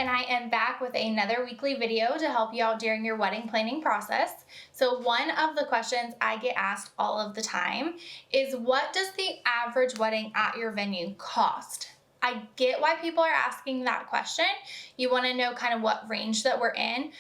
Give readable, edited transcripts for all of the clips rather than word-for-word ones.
and I am back with another weekly video to help you out during your wedding planning process. So one of the questions I get asked all of the time is, what does the average wedding at your venue cost? I get why people are asking that question. You want to know kind of what range that we're in.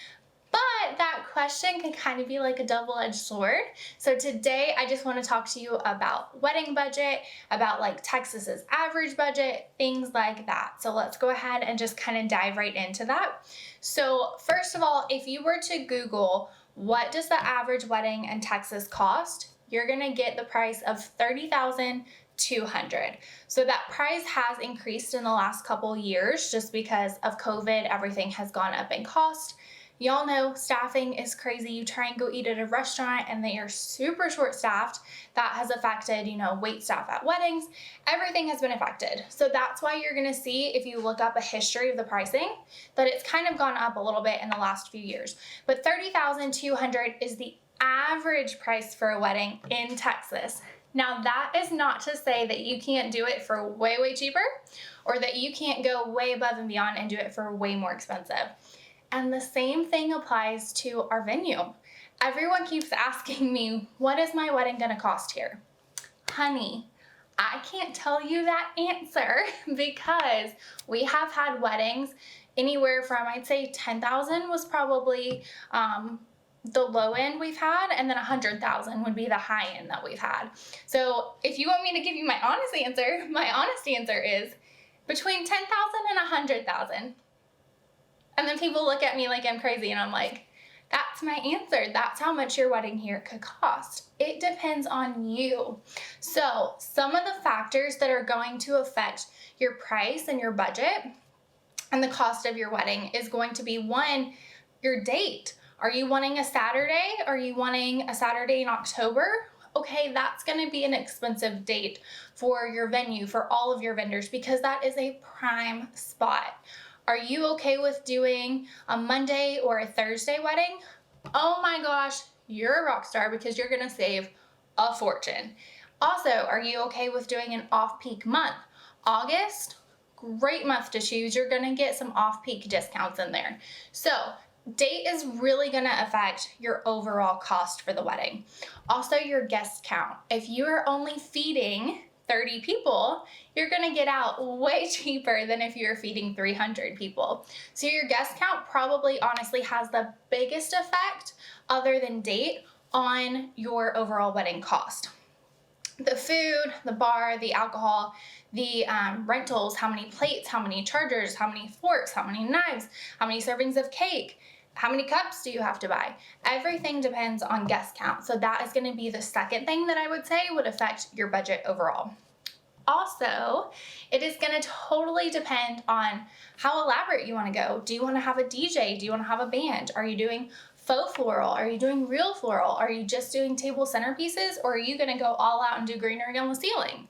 But that question can kind of be like a double-edged sword. So today I just want to talk to you about wedding budget, about like Texas's average budget, things like that. So let's go ahead and just kind of dive right into that. So first of all, if you were to Google, what does the average wedding in Texas cost? You're going to get the price of $30,200. So that price has increased in the last couple years just because of COVID. Everything has gone up in cost. Y'all know staffing is crazy. You try and go eat at a restaurant and they are super short staffed. That has affected, wait staff at weddings. Everything has been affected. So that's why you're gonna see, if you look up a history of the pricing, that it's kind of gone up a little bit in the last few years. But $30,200 is the average price for a wedding in Texas. Now that is not to say that you can't do it for way, way cheaper, or that you can't go way above and beyond and do it for way more expensive. And the same thing applies to our venue. Everyone keeps asking me, what is my wedding gonna cost here? Honey, I can't tell you that answer because we have had weddings anywhere from, I'd say 10,000 was probably the low end we've had, and then 100,000 would be the high end that we've had. So if you want me to give you my honest answer is between 10,000 and 100,000. And then people look at me like I'm crazy, and I'm like, that's my answer. That's how much your wedding here could cost. It depends on you. So some of the factors that are going to affect your price and your budget and the cost of your wedding is going to be, one, your date. Are you wanting a Saturday? Are you wanting a Saturday in October? Okay, that's going to be an expensive date for your venue, for all of your vendors, because that is a prime spot. Are you okay with doing a Monday or a Thursday wedding? Oh my gosh, you're a rock star because you're gonna save a fortune. Also, are you okay with doing an off-peak month? August, great month to choose. You're gonna get some off-peak discounts in there. So date is really gonna affect your overall cost for the wedding. Also, your guest count. If you're only feeding 30 people, you're gonna get out way cheaper than if you're feeding 300 people. So your guest count probably honestly has the biggest effect, other than date, on your overall wedding cost. The food, the bar, the alcohol, the rentals, how many plates, how many chargers, how many forks, how many knives, how many servings of cake, how many cups do you have to buy? Everything depends on guest count. So that is going to be the second thing that I would say would affect your budget overall. Also, it is going to totally depend on how elaborate you want to go. Do you want to have a DJ? Do you want to have a band? Are you doing faux floral? Are you doing real floral? Are you just doing table centerpieces? Or are you going to go all out and do greenery on the ceiling?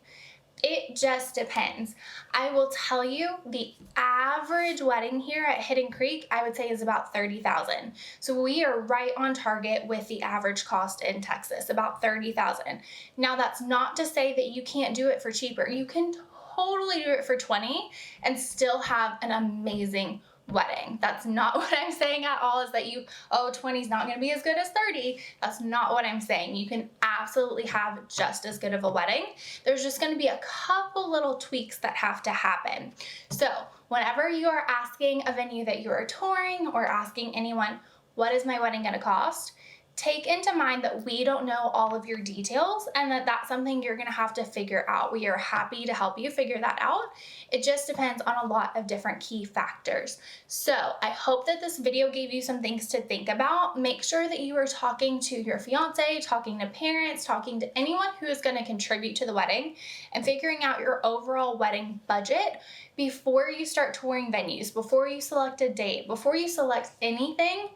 It just depends. I will tell you, the average wedding here at Hidden Creek, I would say, is about $30,000. So we are right on target with the average cost in Texas, about $30,000. Now that's not to say that you can't do it for cheaper. You can totally do it for $20,000 and still have an amazing wedding. That's not what I'm saying at all, is that $20 is not going to be as good as $30. That's not what I'm saying. You can absolutely have just as good of a wedding. There's just going to be a couple little tweaks that have to happen. So whenever you are asking a venue that you are touring, or asking anyone, what is my wedding going to cost? Take into mind that we don't know all of your details, and that that's something you're going to have to figure out. We are happy to help you figure that out. It just depends on a lot of different key factors. So I hope that this video gave you some things to think about. Make sure that you are talking to your fiance, talking to parents, talking to anyone who is going to contribute to the wedding, and figuring out your overall wedding budget before you start touring venues, before you select a date, before you select anything.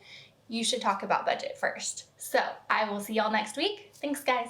You should talk about budget first. So I will see y'all next week. Thanks, guys.